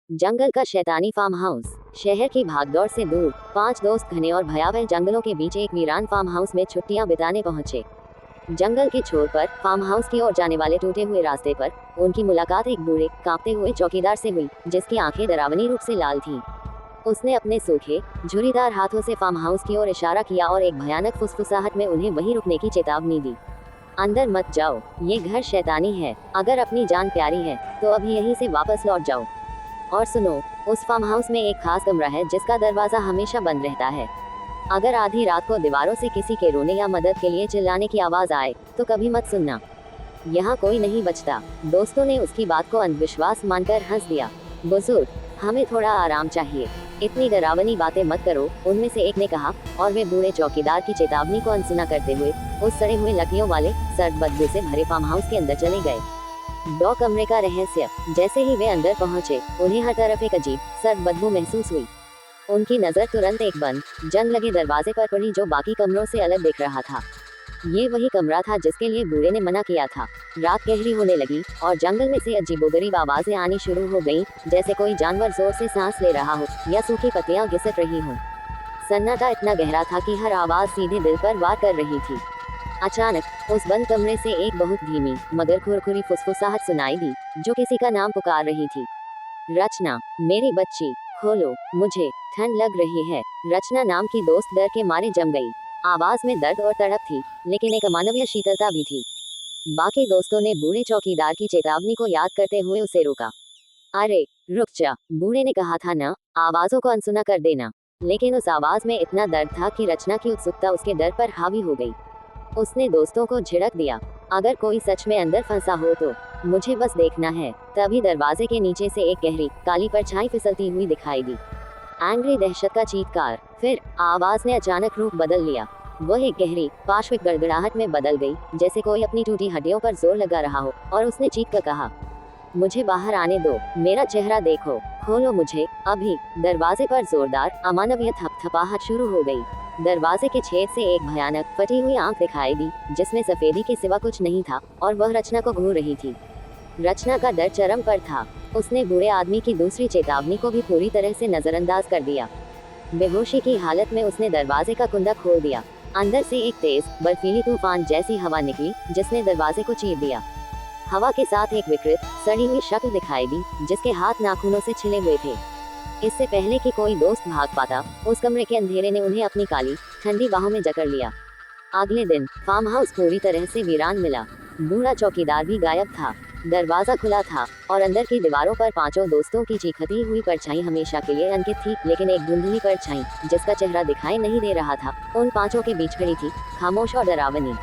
जंगल का शैतानी farm house. शहर की भागदौड़ से दूर 5 दोस्त घने और भयावह जंगलों के बीच एक वीरान फार्म हाउस में छुट्टियां बिताने पहुंचे। जंगल के छोर पर फार्म हाउस की ओर जाने वाले टूटे हुए रास्ते पर उनकी मुलाकात एक बूढ़े कांपते हुए चौकीदार से हुई, जिसकी आंखें डरावनी रूप से लाल थीं। उसने अपने सूखे झुर्रीदार हाथों से फार्म हाउस की ओर इशारा किया और एक भयानक फुसफुसाहट में उन्हें वहीं रुकने की चेतावनी दी। अंदर मत जाओ, ये घर शैतानी है। अगर अपनी जान प्यारी है तो अभी यहीं से वापस लौट जाओ। और सुनो, उस फार्म हाउस में एक खास कमरा है जिसका दरवाजा हमेशा बंद रहता है। अगर आधी रात को दीवारों से किसी के रोने या मदद के लिए चिल्लाने की आवाज आए तो कभी मत सुनना, यहाँ कोई नहीं बचता। दोस्तों ने उसकी बात को अंधविश्वास मानकर हंस दिया। बुजुर्ग, हमें थोड़ा आराम चाहिए, इतनी डरावनी बातें मत करो, उनमें से एक ने कहा, और वे बूढ़े चौकीदार की चेतावनी को अनसुना करते हुए उस सड़े हुए लकड़ियों वाले सर्द बदबू से भरे फार्म हाउस के अंदर चले गए। 2 कमरे का रहस्य। जैसे ही वे अंदर पहुंचे, उन्हें हर तरफ एक अजीब सर्द बदबू महसूस हुई। उनकी नजर तुरंत एक बंद जंग लगे दरवाजे पर पड़ी जो बाकी कमरों से अलग दिख रहा था। ये वही कमरा था जिसके लिए बूढ़े ने मना किया था। रात गहरी होने लगी और जंगल में से अजीबोगरीब आवाजें आनी शुरू हो गईं, जैसे कोई जानवर जोर से सांस ले रहा हो या सूखी पत्तियां घिसट रही हों। सन्नाटा इतना गहरा था कि हर आवाज सीधे दिल पर वार कर रही थी। अचानक उस बंद कमरे से एक बहुत धीमी मगर खुरखुरी फुसफुसाहट सुनाई दी, जो किसी का नाम पुकार रही थी। रचना, मेरी बच्ची, खोलो, मुझे ठंड लग रही है। रचना नाम की दोस्त डर के मारे जम गई। आवाज में दर्द और तड़प थी, लेकिन एक अमानवीय शीतलता भी थी। बाकी दोस्तों ने बूढ़े चौकीदार की चेतावनी को याद करते हुए उसे रोका। अरे रुक जा, बूढ़े ने कहा था ना, आवाजों को अनसुना कर देना। लेकिन उस आवाज में इतना दर्द था कि रचना की उत्सुकता उसके डर पर हावी हो गई। उसने दोस्तों को झिड़क दिया, अगर कोई सच में अंदर फंसा हो तो मुझे बस देखना है। तभी दरवाजे के नीचे से एक गहरी काली परछाई फिसलती हुई दिखाई दी। एंग्री, दहशत का चीत्कार। फिर आवाज ने अचानक रूप बदल लिया। वह एक गहरी पाश्विक गड़गड़ाहट में बदल गई, जैसे कोई अपनी टूटी हड्डियों पर जोर लगा रहा हो, और उसने चीख कर कहा, मुझे बाहर आने दो, मेरा चेहरा देखो, खोलो मुझे अभी। दरवाजे पर जोरदार अमानवीय थपथपाहट शुरू हो गई। दरवाजे के छेद से एक भयानक फटी हुई आंख दिखाई दी, जिसमें सफेदी के सिवा कुछ नहीं था, और वह रचना को घूर रही थी। रचना का डर चरम पर था। उसने बूढ़े आदमी की दूसरी चेतावनी को भी पूरी तरह से नजरअंदाज कर दिया। बेहोशी की हालत में उसने दरवाजे का कुंदा खोल दिया। अंदर से एक तेज बर्फीली तूफान जैसी हवा निकली, जिसने दरवाजे को चीर दिया। हवा के साथ एक विकृत सड़ी हुई शक्ल दिखाई दी, जिसके हाथ नाखूनों से छिले हुए थे। इससे पहले कि कोई दोस्त भाग पाता, उस कमरे के अंधेरे ने उन्हें अपनी काली ठंडी बाहों में जकड़ लिया। अगले दिन फार्म हाउस पूरी तरह से वीरान मिला। बूढ़ा चौकीदार भी गायब था। दरवाजा खुला था और अंदर की दीवारों पर 5 दोस्तों की चीखती हुई परछाई हमेशा के लिए अंकित थी, लेकिन एक धुंधली परछाई जिसका चेहरा दिखाई नहीं दे रहा था, उन 5 के बीच खड़ी थी, खामोश और डरावनी।